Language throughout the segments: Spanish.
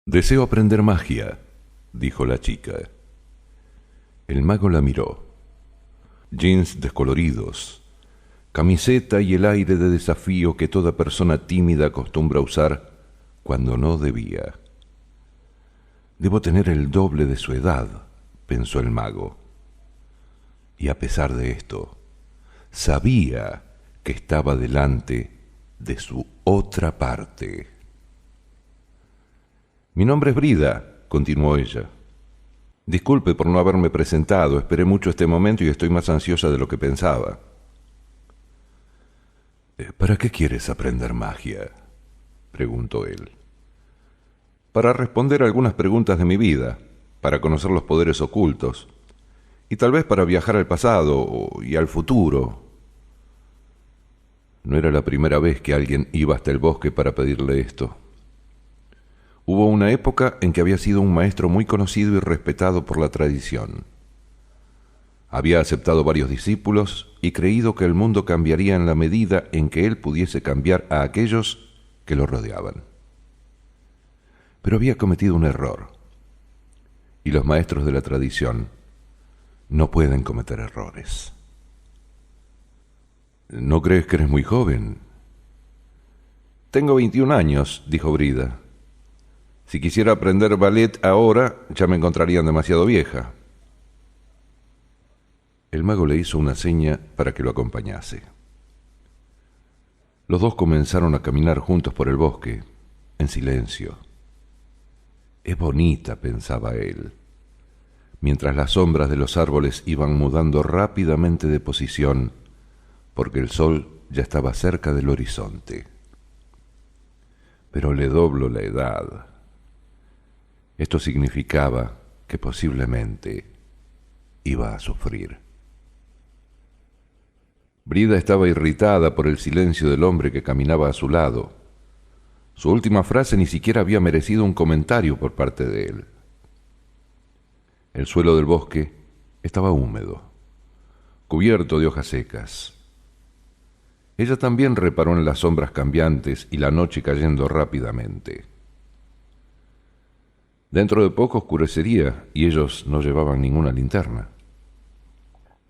Deseo aprender magia, dijo la chica. El mago la miró. Jeans descoloridos, camiseta y el aire de desafío que toda persona tímida acostumbra usar cuando no debía. Debo tener el doble de su edad, pensó el mago. Y a pesar de esto, sabía que estaba delante de su otra parte. Mi nombre es Brida, continuó ella. Disculpe por no haberme presentado, esperé mucho este momento y estoy más ansiosa de lo que pensaba. ¿Para qué quieres aprender magia?, preguntó él. Para responder algunas preguntas de mi vida, para conocer los poderes ocultos, y tal vez para viajar al pasado y al futuro. No era la primera vez que alguien iba hasta el bosque para pedirle esto. Hubo una época en que había sido un maestro muy conocido y respetado por la tradición. Había aceptado varios discípulos y creído que el mundo cambiaría en la medida en que él pudiese cambiar a aquellos que lo rodeaban. Pero había cometido un error. Y los maestros de la tradición no pueden cometer errores. ¿No crees que eres muy joven? Tengo 21 años, dijo Brida. Si quisiera aprender ballet ahora, ya me encontrarían demasiado vieja. El mago le hizo una seña para que lo acompañase. Los dos comenzaron a caminar juntos por el bosque, en silencio. Es bonita, pensaba él, mientras las sombras de los árboles iban mudando rápidamente de posición, porque el sol ya estaba cerca del horizonte. Pero le doblo la edad. Esto significaba que posiblemente iba a sufrir. Brida estaba irritada por el silencio del hombre que caminaba a su lado. Su última frase ni siquiera había merecido un comentario por parte de él. El suelo del bosque estaba húmedo, cubierto de hojas secas. Ella también reparó en las sombras cambiantes y la noche cayendo rápidamente. Dentro de poco oscurecería y ellos no llevaban ninguna linterna.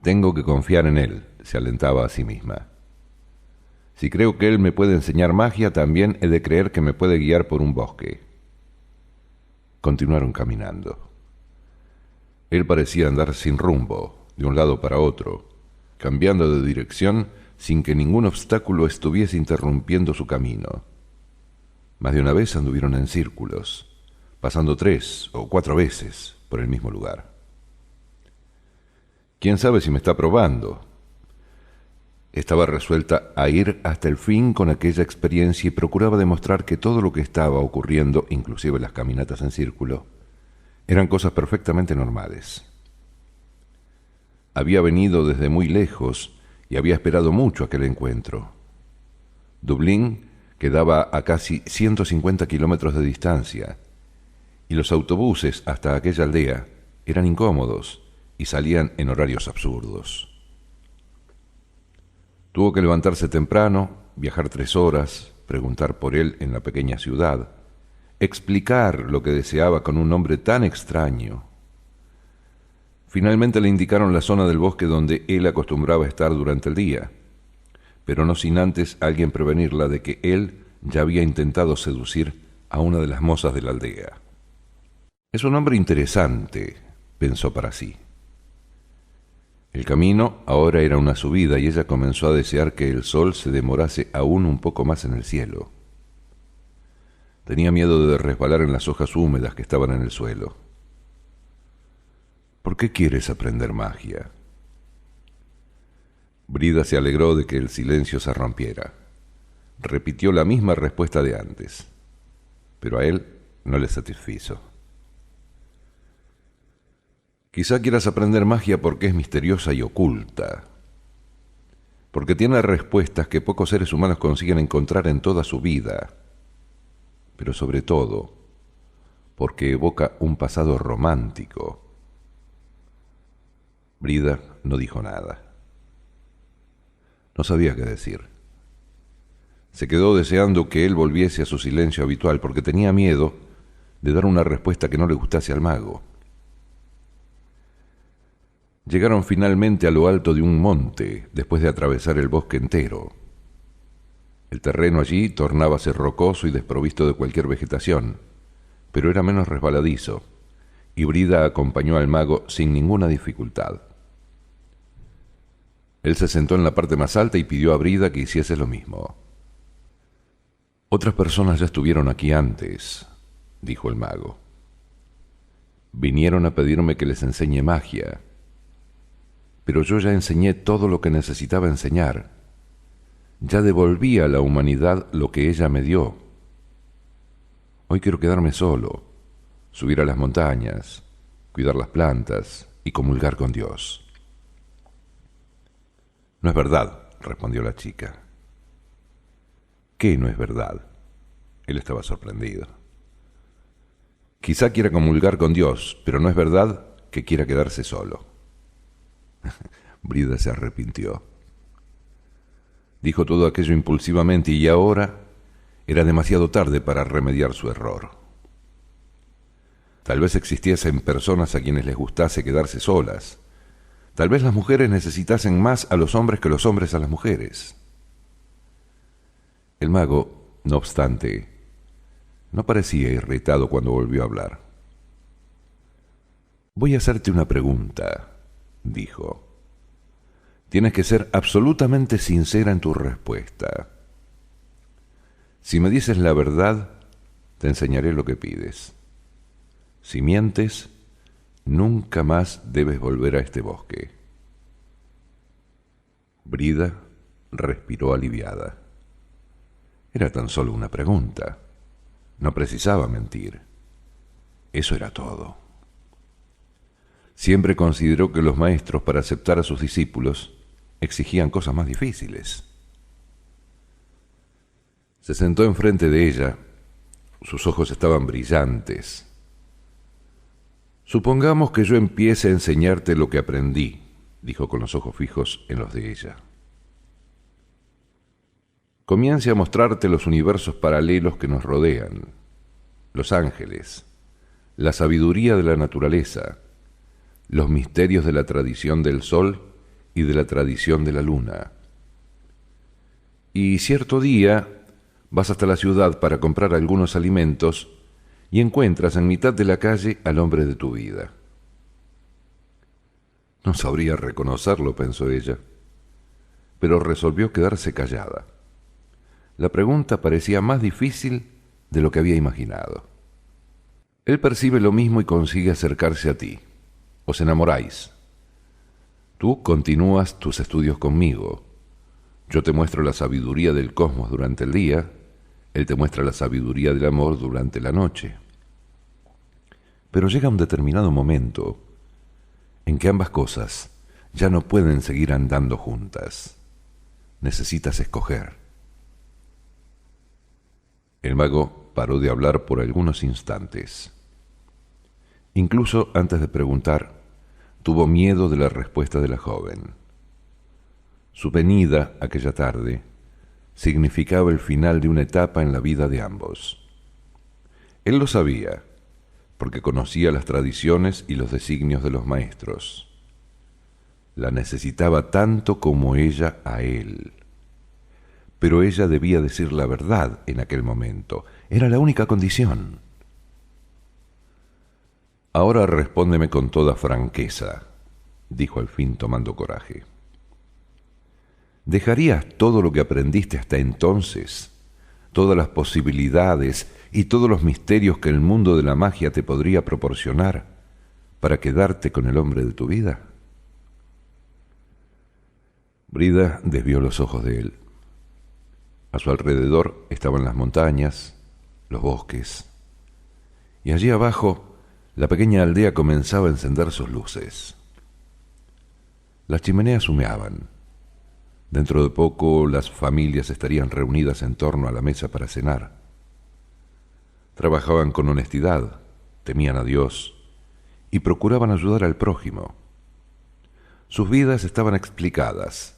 Tengo que confiar en él, se alentaba a sí misma. Si creo que él me puede enseñar magia, también he de creer que me puede guiar por un bosque. Continuaron caminando. Él parecía andar sin rumbo, de un lado para otro, cambiando de dirección sin que ningún obstáculo estuviese interrumpiendo su camino. Más de una vez anduvieron en círculos, pasando 3 o 4 veces por el mismo lugar. ¿Quién sabe si me está probando? Estaba resuelta a ir hasta el fin con aquella experiencia y procuraba demostrar que todo lo que estaba ocurriendo, inclusive las caminatas en círculo, eran cosas perfectamente normales. Había venido desde muy lejos y había esperado mucho aquel encuentro. Dublín quedaba a casi 150 kilómetros de distancia, y los autobuses hasta aquella aldea eran incómodos y salían en horarios absurdos. Tuvo que levantarse temprano, viajar 3 horas, preguntar por él en la pequeña ciudad, explicar lo que deseaba con un nombre tan extraño. Finalmente le indicaron la zona del bosque donde él acostumbraba estar durante el día, pero no sin antes alguien prevenirla de que él ya había intentado seducir a una de las mozas de la aldea. Es un hombre interesante, pensó para sí. El camino ahora era una subida y ella comenzó a desear que el sol se demorase aún un poco más en el cielo. Tenía miedo de resbalar en las hojas húmedas que estaban en el suelo. ¿Por qué quieres aprender magia? Brida se alegró de que el silencio se rompiera. Repitió la misma respuesta de antes, pero a él no le satisfizo. Quizá quieras aprender magia porque es misteriosa y oculta, porque tiene respuestas que pocos seres humanos consiguen encontrar en toda su vida, pero sobre todo porque evoca un pasado romántico. Brida no dijo nada. No sabía qué decir. Se quedó deseando que él volviese a su silencio habitual porque tenía miedo de dar una respuesta que no le gustase al mago. Llegaron finalmente a lo alto de un monte, después de atravesar el bosque entero. El terreno allí tornábase rocoso y desprovisto de cualquier vegetación, pero era menos resbaladizo, y Brida acompañó al mago sin ninguna dificultad. Él se sentó en la parte más alta y pidió a Brida que hiciese lo mismo. «Otras personas ya estuvieron aquí antes», dijo el mago. «Vinieron a pedirme que les enseñe magia, pero yo ya enseñé todo lo que necesitaba enseñar. Ya devolví a la humanidad lo que ella me dio. Hoy quiero quedarme solo, subir a las montañas, cuidar las plantas y comulgar con Dios». «No es verdad», respondió la chica. «¿Qué no es verdad?». Él estaba sorprendido. «Quizá quiera comulgar con Dios, pero no es verdad que quiera quedarse solo». Brida se arrepintió. Dijo todo aquello impulsivamente y ahora era demasiado tarde para remediar su error. Tal vez existiesen personas a quienes les gustase quedarse solas. Tal vez las mujeres necesitasen más a los hombres que los hombres a las mujeres. El mago, no obstante, no parecía irritado cuando volvió a hablar. «Voy a hacerte una pregunta», dijo. «Tienes que ser absolutamente sincera en tu respuesta. Si me dices la verdad, te enseñaré lo que pides. Si mientes, nunca más debes volver a este bosque». Brida respiró aliviada. Era tan solo una pregunta. No precisaba mentir. Eso era todo. Siempre consideró que los maestros, para aceptar a sus discípulos, exigían cosas más difíciles. Se sentó enfrente de ella. Sus ojos estaban brillantes. «Supongamos que yo empiece a enseñarte lo que aprendí», dijo con los ojos fijos en los de ella. «Comience a mostrarte los universos paralelos que nos rodean, los ángeles, la sabiduría de la naturaleza, los misterios de la tradición del sol y de la tradición de la luna. Y cierto día vas hasta la ciudad para comprar algunos alimentos y encuentras en mitad de la calle al hombre de tu vida». No sabría reconocerlo, pensó ella, pero resolvió quedarse callada. La pregunta parecía más difícil de lo que había imaginado. «Él percibe lo mismo y consigue acercarse a ti. Os enamoráis. Tú continúas tus estudios conmigo. Yo te muestro la sabiduría del cosmos durante el día, él te muestra la sabiduría del amor durante la noche. Pero llega un determinado momento en que ambas cosas ya no pueden seguir andando juntas. Necesitas escoger». El mago paró de hablar por algunos instantes. Incluso antes de preguntar, tuvo miedo de la respuesta de la joven. Su venida aquella tarde significaba el final de una etapa en la vida de ambos. Él lo sabía, porque conocía las tradiciones y los designios de los maestros. La necesitaba tanto como ella a él. Pero ella debía decir la verdad en aquel momento. Era la única condición. «Ahora respóndeme con toda franqueza», dijo al fin tomando coraje. «¿Dejarías todo lo que aprendiste hasta entonces, todas las posibilidades y todos los misterios que el mundo de la magia te podría proporcionar para quedarte con el hombre de tu vida?» Brida desvió los ojos de él. A su alrededor estaban las montañas, los bosques, y allí abajo la pequeña aldea comenzaba a encender sus luces. Las chimeneas humeaban. Dentro de poco las familias estarían reunidas en torno a la mesa para cenar. Trabajaban con honestidad, temían a Dios y procuraban ayudar al prójimo. Sus vidas estaban explicadas.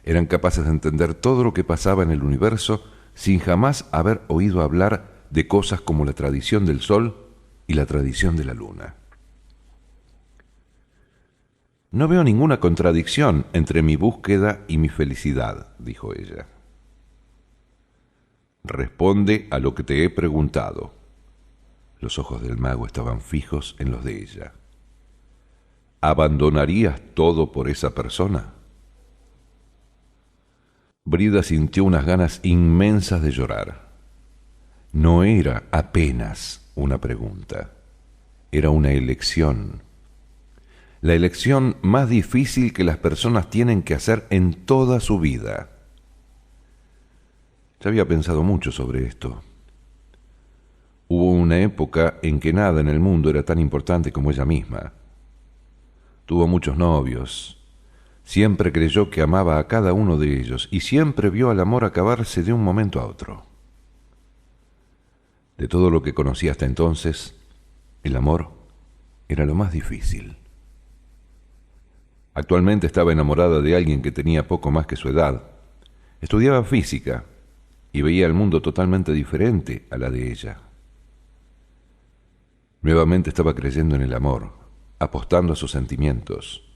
Eran capaces de entender todo lo que pasaba en el universo sin jamás haber oído hablar de cosas como la tradición del sol y la tradición de la luna. No veo ninguna contradicción entre mi búsqueda y mi felicidad, dijo ella. Responde a lo que te he preguntado. Los ojos del mago estaban fijos en los de ella. ¿Abandonarías todo por esa persona? Brida sintió unas ganas inmensas de llorar. No era apenas una pregunta, era una elección. La elección más difícil que las personas tienen que hacer en toda su vida. Ya había pensado mucho sobre esto. Hubo una época en que nada en el mundo era tan importante como ella misma. Tuvo muchos novios. Siempre creyó que amaba a cada uno de ellos y siempre vio al amor acabarse de un momento a otro. De todo lo que conocía hasta entonces, el amor era lo más difícil. Actualmente estaba enamorada de alguien que tenía poco más que su edad. Estudiaba física y veía el mundo totalmente diferente a la de ella. Nuevamente estaba creyendo en el amor, apostando a sus sentimientos,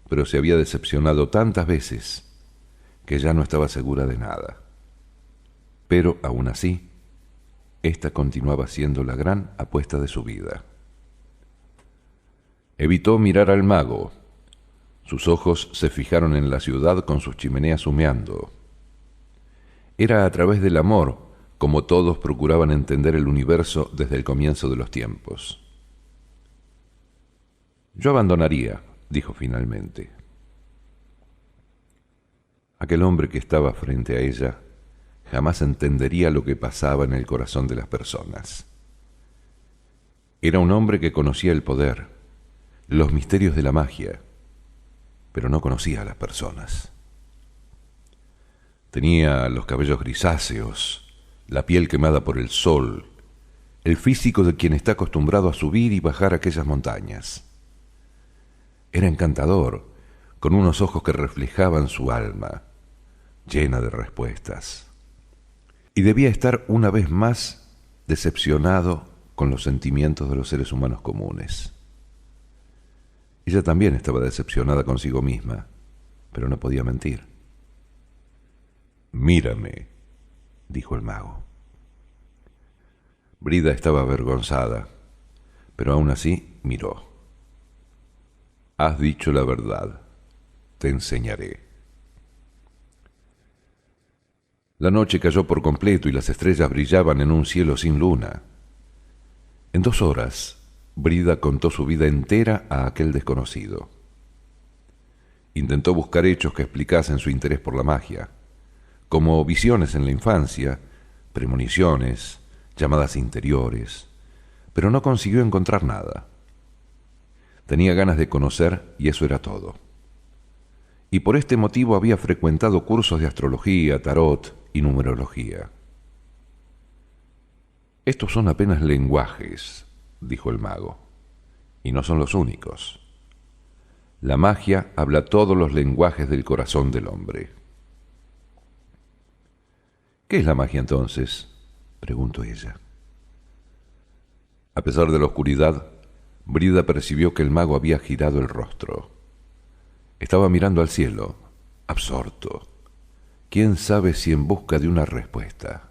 pero se había decepcionado tantas veces que ya no estaba segura de nada. Pero aún así, esta continuaba siendo la gran apuesta de su vida. Evitó mirar al mago. Sus ojos se fijaron en la ciudad con sus chimeneas humeando. Era a través del amor como todos procuraban entender el universo desde el comienzo de los tiempos. Yo abandonaría, dijo finalmente. Aquel hombre que estaba frente a ella jamás entendería lo que pasaba en el corazón de las personas. Era un hombre que conocía el poder, los misterios de la magia, pero no conocía a las personas. Tenía los cabellos grisáceos, la piel quemada por el sol, el físico de quien está acostumbrado a subir y bajar aquellas montañas. Era encantador, con unos ojos que reflejaban su alma, llena de respuestas. Y debía estar una vez más decepcionado con los sentimientos de los seres humanos comunes. Ella también estaba decepcionada consigo misma, pero no podía mentir. «Mírame», dijo el mago. Brida estaba avergonzada, pero aún así miró. «Has dicho la verdad, te enseñaré». La noche cayó por completo y las estrellas brillaban en un cielo sin luna. En 2 horas, Brida contó su vida entera a aquel desconocido. Intentó buscar hechos que explicasen su interés por la magia, como visiones en la infancia, premoniciones, llamadas interiores, pero no consiguió encontrar nada. Tenía ganas de conocer y eso era todo. Y por este motivo había frecuentado cursos de astrología, tarot y numerología. «Estos son apenas lenguajes», dijo el mago, «y no son los únicos. La magia habla todos los lenguajes del corazón del hombre». «¿Qué es la magia entonces?», preguntó ella. A pesar de la oscuridad, Brida percibió que el mago había girado el rostro. Estaba mirando al cielo, absorto. ¿Quién sabe si en busca de una respuesta?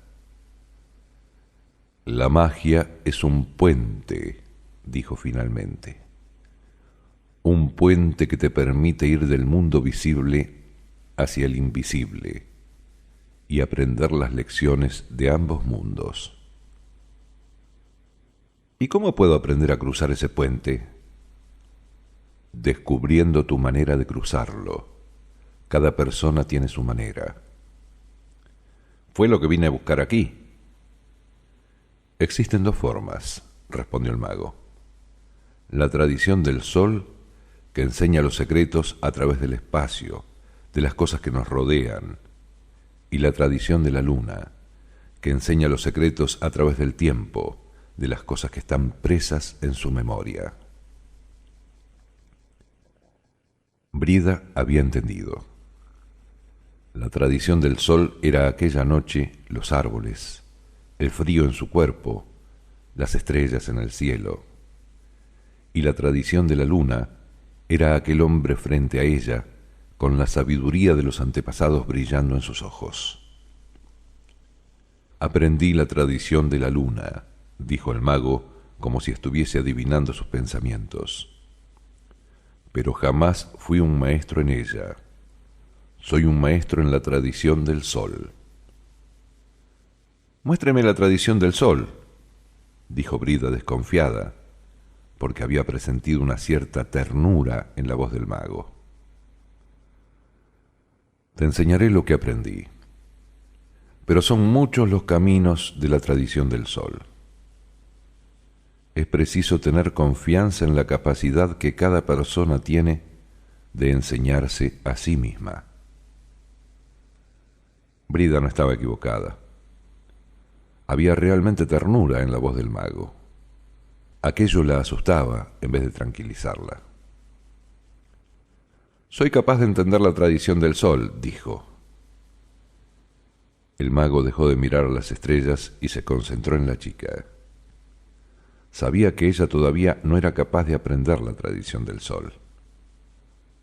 «La magia es un puente», dijo finalmente. «Un puente que te permite ir del mundo visible hacia el invisible y aprender las lecciones de ambos mundos». «¿Y cómo puedo aprender a cruzar ese puente?». «Descubriendo tu manera de cruzarlo. Cada persona tiene su manera». «Fue lo que vine a buscar aquí». «Existen 2 formas», respondió el mago. «La tradición del sol, que enseña los secretos a través del espacio, de las cosas que nos rodean, y la tradición de la luna, que enseña los secretos a través del tiempo, de las cosas que están presas en su memoria». Brida había entendido. La tradición del sol era aquella noche los árboles, el frío en su cuerpo, las estrellas en el cielo, y la tradición de la luna era aquel hombre frente a ella, con la sabiduría de los antepasados brillando en sus ojos. Aprendí la tradición de la luna, dijo el mago, como si estuviese adivinando sus pensamientos. Pero jamás fui un maestro en ella. Soy un maestro en la tradición del sol. Muéstreme la tradición del sol, dijo Brida desconfiada, porque había presentido una cierta ternura en la voz del mago. Te enseñaré lo que aprendí, pero son muchos los caminos de la tradición del sol. Es preciso tener confianza en la capacidad que cada persona tiene de enseñarse a sí misma. Brida no estaba equivocada. Había realmente ternura en la voz del mago. Aquello la asustaba en vez de tranquilizarla. Soy capaz de entender la tradición del sol, dijo. El mago dejó de mirar a las estrellas y se concentró en la chica. Sabía que ella todavía no era capaz de aprender la tradición del sol.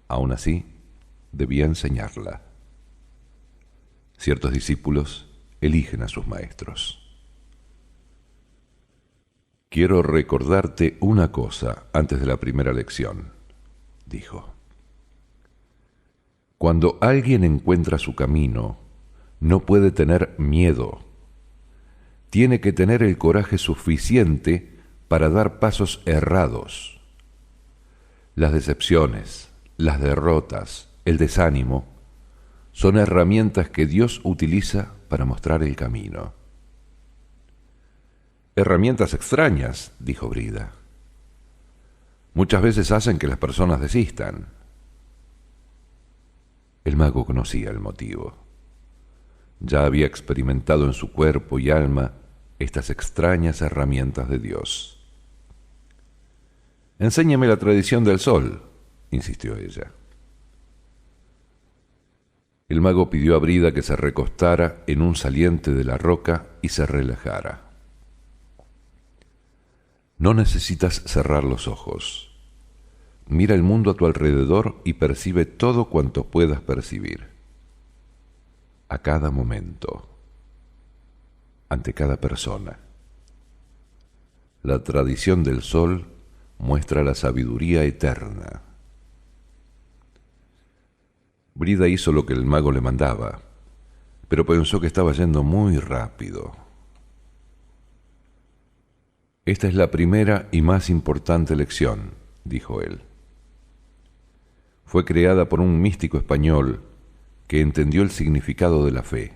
Aún así, debía enseñarla. Ciertos discípulos eligen a sus maestros. Quiero recordarte una cosa antes de la primera lección, dijo. Cuando alguien encuentra su camino, no puede tener miedo. Tiene que tener el coraje suficiente para dar pasos errados. Las decepciones, las derrotas, el desánimo, son herramientas que Dios utiliza para mostrar el camino. Herramientas extrañas, dijo Brida. Muchas veces hacen que las personas desistan. El mago conocía el motivo. Ya había experimentado en su cuerpo y alma estas extrañas herramientas de Dios. Enséñame la tradición del sol, insistió ella. El mago pidió a Brida que se recostara en un saliente de la roca y se relajara. No necesitas cerrar los ojos. Mira el mundo a tu alrededor y percibe todo cuanto puedas percibir. A cada momento, ante cada persona. La tradición del sol muestra la sabiduría eterna. Brida hizo lo que el mago le mandaba, pero pensó que estaba yendo muy rápido. Esta es la primera y más importante lección, dijo él. Fue creada por un místico español que entendió el significado de la fe.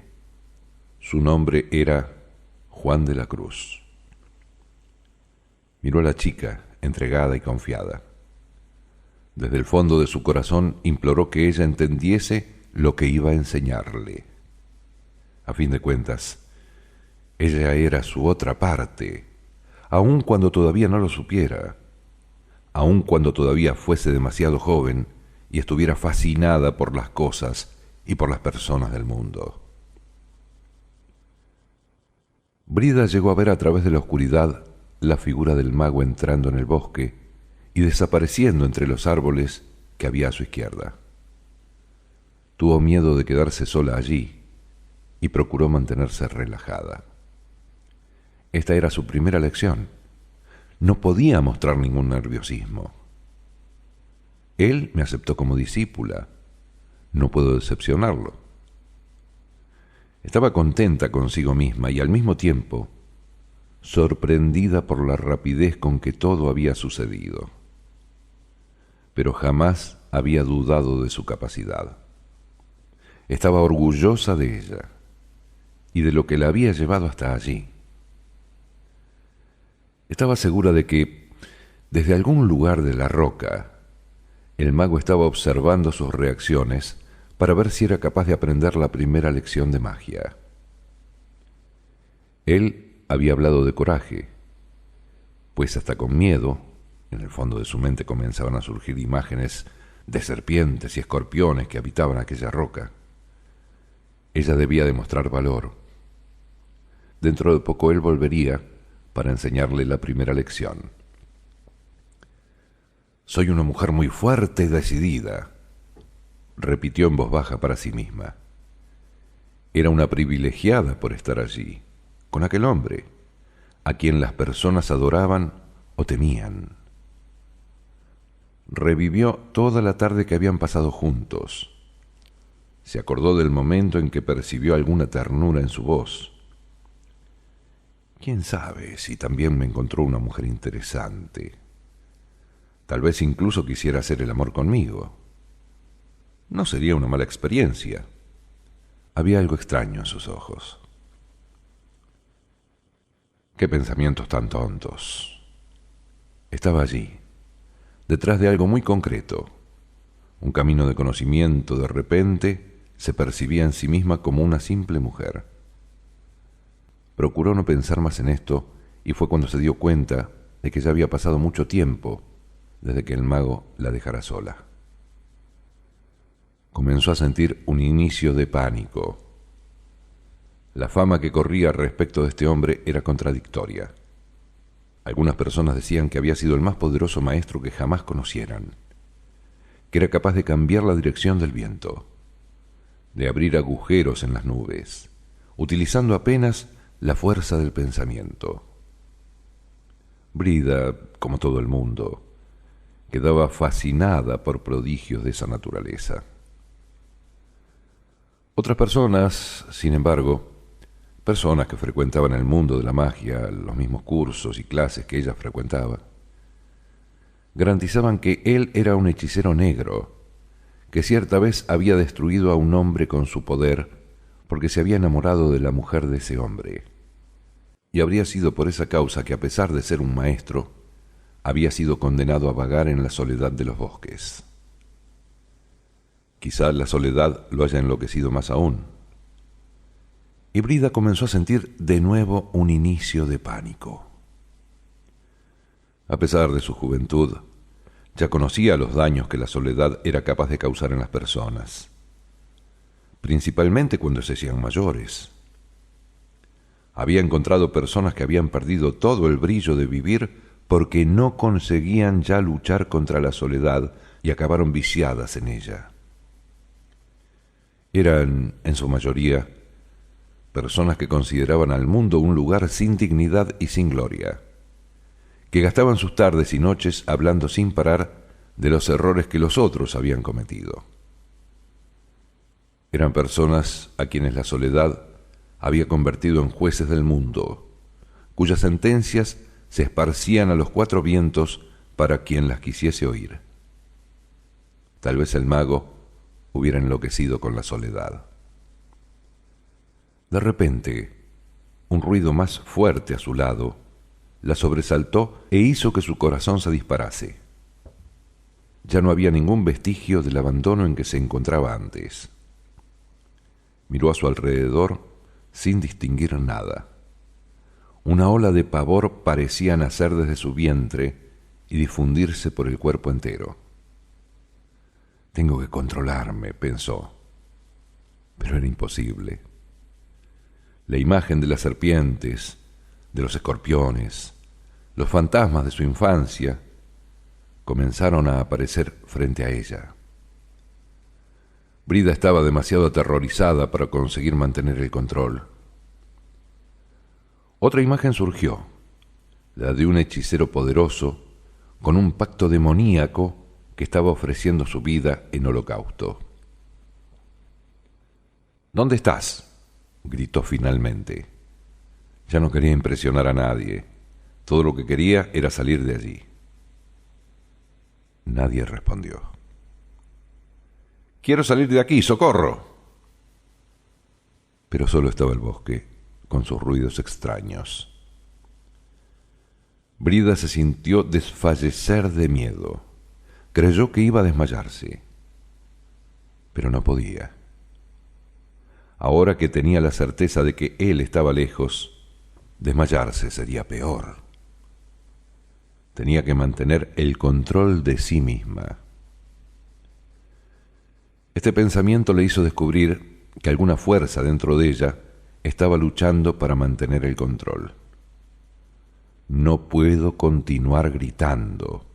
Su nombre era Juan de la Cruz. Miró a la chica, entregada y confiada. Desde el fondo de su corazón imploró que ella entendiese lo que iba a enseñarle. A fin de cuentas, ella era su otra parte, aun cuando todavía no lo supiera, aun cuando todavía fuese demasiado joven y estuviera fascinada por las cosas y por las personas del mundo. Brida llegó a ver a través de la oscuridad la figura del mago entrando en el bosque y desapareciendo entre los árboles que había a su izquierda. Tuvo miedo de quedarse sola allí y procuró mantenerse relajada. Esta era su primera lección. No podía mostrar ningún nerviosismo. Él me aceptó como discípula. No puedo decepcionarlo. Estaba contenta consigo misma y al mismo tiempo sorprendida por la rapidez con que todo había sucedido. Pero jamás había dudado de su capacidad. Estaba orgullosa de ella y de lo que la había llevado hasta allí. Estaba segura de que, desde algún lugar de la roca, el mago estaba observando sus reacciones para ver si era capaz de aprender la primera lección de magia. Él había hablado de coraje, pues hasta con miedo, en el fondo de su mente comenzaban a surgir imágenes de serpientes y escorpiones que habitaban aquella roca. Ella debía demostrar valor. Dentro de poco él volvería para enseñarle la primera lección. «Soy una mujer muy fuerte y decidida», repitió en voz baja para sí misma. Era una privilegiada por estar allí, con aquel hombre, a quien las personas adoraban o temían. Revivió toda la tarde que habían pasado juntos. Se acordó del momento en que percibió alguna ternura en su voz. ¿Quién sabe si también me encontró una mujer interesante? Tal vez incluso quisiera hacer el amor conmigo. No sería una mala experiencia. Había algo extraño en sus ojos. ¡Qué pensamientos tan tontos! Estaba allí, detrás de algo muy concreto. Un camino de conocimiento. De repente se percibía en sí misma como una simple mujer. Procuró no pensar más en esto y fue cuando se dio cuenta de que ya había pasado mucho tiempo desde que el mago la dejara sola. Comenzó a sentir un inicio de pánico. La fama que corría respecto de este hombre era contradictoria. Algunas personas decían que había sido el más poderoso maestro que jamás conocieran, que era capaz de cambiar la dirección del viento, de abrir agujeros en las nubes, utilizando apenas la fuerza del pensamiento. Brida, como todo el mundo, quedaba fascinada por prodigios de esa naturaleza. Otras personas, sin embargo, personas que frecuentaban el mundo de la magia, los mismos cursos y clases que ella frecuentaba, garantizaban que él era un hechicero negro, que cierta vez había destruido a un hombre con su poder porque se había enamorado de la mujer de ese hombre. Y habría sido por esa causa que, a pesar de ser un maestro, había sido condenado a vagar en la soledad de los bosques. Quizá la soledad lo haya enloquecido más aún. Y Brida comenzó a sentir de nuevo un inicio de pánico. A pesar de su juventud, ya conocía los daños que la soledad era capaz de causar en las personas, principalmente cuando se hacían mayores. Había encontrado personas que habían perdido todo el brillo de vivir porque no conseguían ya luchar contra la soledad y acabaron viciadas en ella. Eran, en su mayoría, personas que consideraban al mundo un lugar sin dignidad y sin gloria, que gastaban sus tardes y noches hablando sin parar de los errores que los otros habían cometido. Eran personas a quienes la soledad había convertido en jueces del mundo, cuyas sentencias se esparcían a los cuatro vientos para quien las quisiese oír. Tal vez el mago hubiera enloquecido con la soledad. De repente, un ruido más fuerte a su lado la sobresaltó e hizo que su corazón se disparase. Ya no había ningún vestigio del abandono en que se encontraba antes. Miró a su alrededor sin distinguir nada. Una ola de pavor parecía nacer desde su vientre y difundirse por el cuerpo entero. «Tengo que controlarme», pensó, pero era imposible. La imagen de las serpientes, de los escorpiones, los fantasmas de su infancia, comenzaron a aparecer frente a ella. Brida estaba demasiado aterrorizada para conseguir mantener el control. Otra imagen surgió, la de un hechicero poderoso con un pacto demoníaco que estaba ofreciendo su vida en holocausto. «¿Dónde estás?», gritó finalmente. Ya no quería impresionar a nadie. Todo lo que quería era salir de allí. Nadie respondió. «Quiero salir de aquí, socorro». Pero solo estaba el bosque, con sus ruidos extraños. Brida se sintió desfallecer de miedo. Creyó que iba a desmayarse, pero no podía. Ahora que tenía la certeza de que él estaba lejos, desmayarse sería peor. Tenía que mantener el control de sí misma. Este pensamiento le hizo descubrir que alguna fuerza dentro de ella estaba luchando para mantener el control. No puedo continuar gritando,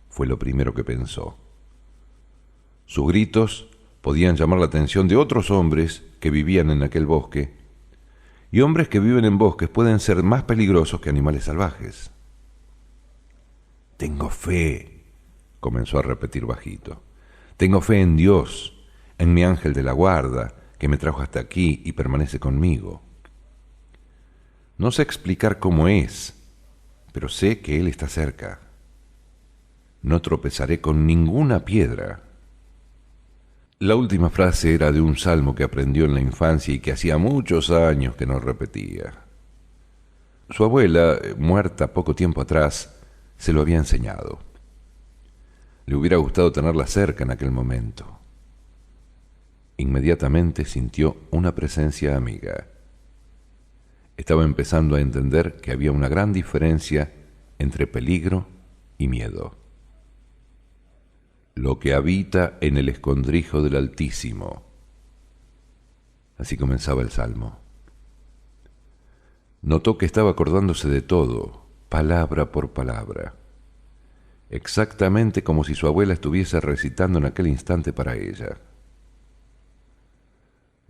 fue lo primero que pensó. Sus gritos podían llamar la atención de otros hombres que vivían en aquel bosque, y hombres que viven en bosques pueden ser más peligrosos que animales salvajes. Tengo fe, comenzó a repetir bajito. Tengo fe en Dios, en mi ángel de la guarda, que me trajo hasta aquí y permanece conmigo. No sé explicar cómo es, pero sé que Él está cerca. No tropezaré con ninguna piedra. La última frase era de un salmo que aprendió en la infancia y que hacía muchos años que no repetía. Su abuela, muerta poco tiempo atrás, se lo había enseñado. Le hubiera gustado tenerla cerca en aquel momento. Inmediatamente sintió una presencia amiga. Estaba empezando a entender que había una gran diferencia entre peligro y miedo. Lo que habita en el escondrijo del Altísimo. Así comenzaba el salmo. Notó que estaba acordándose de todo, palabra por palabra, exactamente como si su abuela estuviese recitando en aquel instante para ella.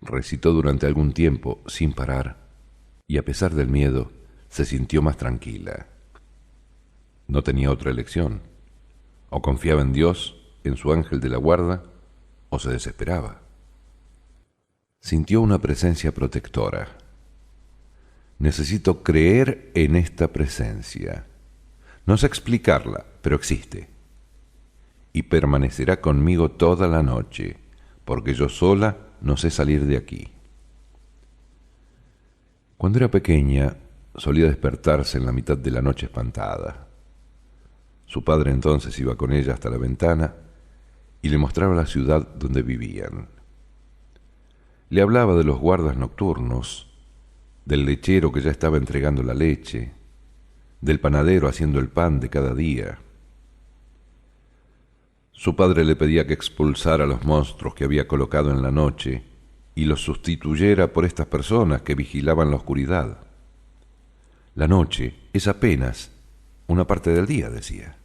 Recitó durante algún tiempo sin parar, y a pesar del miedo, se sintió más tranquila. No tenía otra elección. O confiaba en Dios, en su ángel de la guarda, o se desesperaba. Sintió una presencia protectora. Necesito creer en esta presencia. No sé explicarla, pero existe. Y permanecerá conmigo toda la noche, porque yo sola no sé salir de aquí. Cuando era pequeña, solía despertarse en la mitad de la noche espantada. Su padre entonces iba con ella hasta la ventana y le mostraba la ciudad donde vivían. Le hablaba de los guardas nocturnos, del lechero que ya estaba entregando la leche, del panadero haciendo el pan de cada día. Su padre le pedía que expulsara a los monstruos que había colocado en la noche y los sustituyera por estas personas que vigilaban la oscuridad. La noche es apenas una parte del día, decía.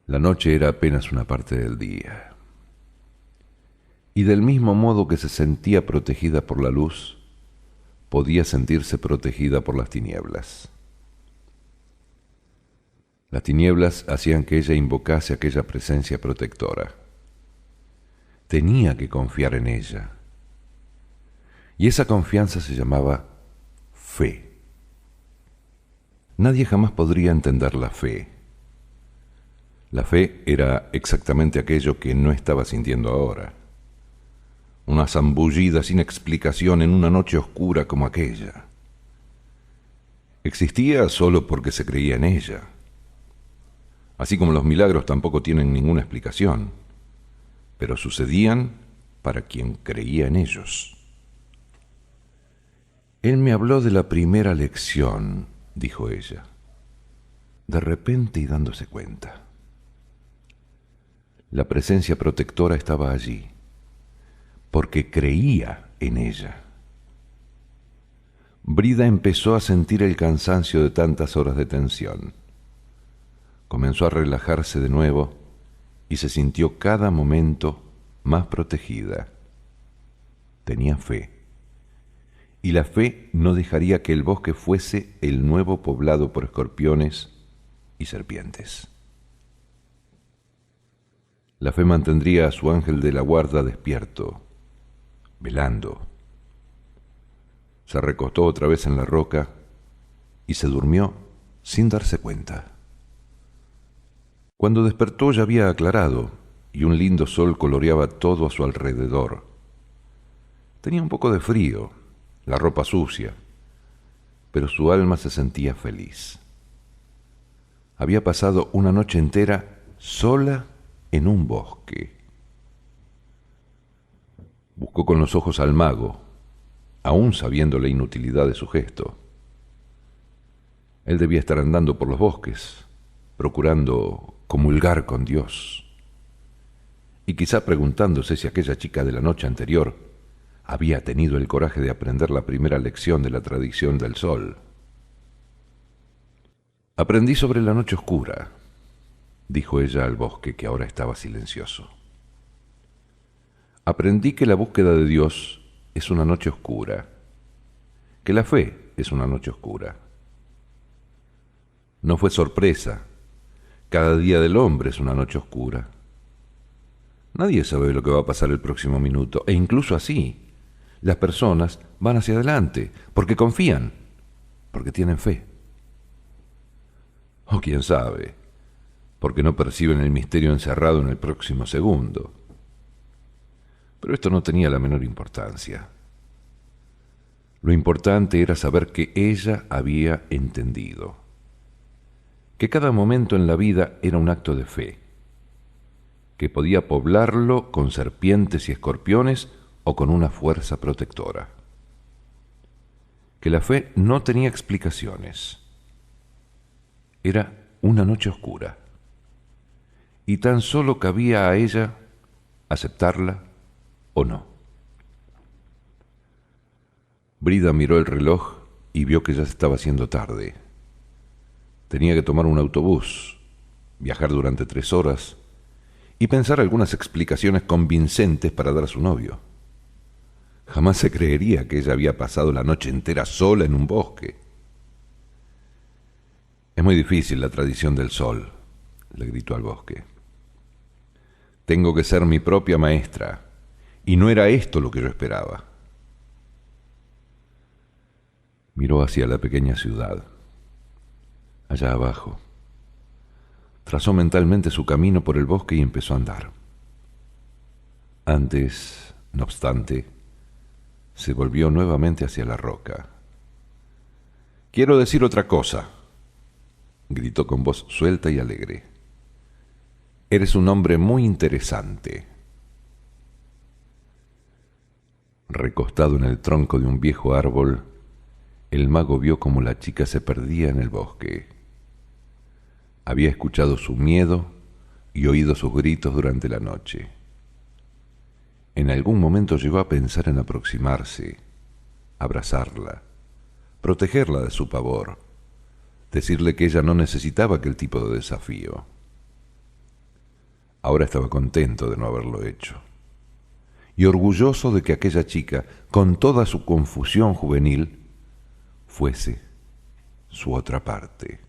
La noche era apenas una parte del día. Y del mismo modo que se sentía protegida por la luz, podía sentirse protegida por las tinieblas. Las tinieblas hacían que ella invocase aquella presencia protectora. Tenía que confiar en ella. Y esa confianza se llamaba fe. Nadie jamás podría entender la fe. La fe era exactamente aquello que no estaba sintiendo ahora. Una zambullida sin explicación en una noche oscura como aquella. Existía solo porque se creía en ella. Así como los milagros tampoco tienen ninguna explicación, pero sucedían para quien creía en ellos. Él me habló de la primera lección, dijo ella, de repente y dándose cuenta. La presencia protectora estaba allí, porque creía en ella. Brida empezó a sentir el cansancio de tantas horas de tensión. Comenzó a relajarse de nuevo y se sintió cada momento más protegida. Tenía fe. Y la fe no dejaría que el bosque fuese el nuevo poblado por escorpiones y serpientes. La fe mantendría a su ángel de la guarda despierto, velando. Se recostó otra vez en la roca y se durmió sin darse cuenta. Cuando despertó ya había aclarado y un lindo sol coloreaba todo a su alrededor. Tenía un poco de frío, la ropa sucia, pero su alma se sentía feliz. Había pasado una noche entera sola en un bosque. Buscó con los ojos al mago, aún sabiendo la inutilidad de su gesto. Él debía estar andando por los bosques, procurando comulgar con Dios, y quizá preguntándose si aquella chica de la noche anterior había tenido el coraje de aprender la primera lección de la tradición del sol. Aprendí sobre la noche oscura, dijo ella al bosque que ahora estaba silencioso. Aprendí que la búsqueda de Dios es una noche oscura, que la fe es una noche oscura. No fue sorpresa, cada día del hombre es una noche oscura. Nadie sabe lo que va a pasar el próximo minuto, e incluso así, las personas van hacia adelante, porque confían, porque tienen fe. O quién sabe, porque no perciben el misterio encerrado en el próximo segundo. Pero esto no tenía la menor importancia. Lo importante era saber que ella había entendido, que cada momento en la vida era un acto de fe, que podía poblarlo con serpientes y escorpiones o con una fuerza protectora, que la fe no tenía explicaciones. Era una noche oscura, y tan solo cabía a ella aceptarla o no. Brida miró el reloj y vio que ya se estaba haciendo tarde. Tenía que tomar un autobús, viajar durante 3 horas y pensar algunas explicaciones convincentes para dar a su novio. Jamás se creería que ella había pasado la noche entera sola en un bosque. Es muy difícil la tradición del sol, le gritó al bosque. Tengo que ser mi propia maestra, y no era esto lo que yo esperaba. Miró hacia la pequeña ciudad, allá abajo. Trazó mentalmente su camino por el bosque y empezó a andar. Antes, no obstante, se volvió nuevamente hacia la roca. «Quiero decir otra cosa», gritó con voz suelta y alegre. «Eres un hombre muy interesante». Recostado en el tronco de un viejo árbol, el mago vio cómo la chica se perdía en el bosque. Había escuchado su miedo y oído sus gritos durante la noche. En algún momento llegó a pensar en aproximarse, abrazarla, protegerla de su pavor, decirle que ella no necesitaba aquel tipo de desafío. Ahora estaba contento de no haberlo hecho, y orgulloso de que aquella chica, con toda su confusión juvenil, fuese su otra parte.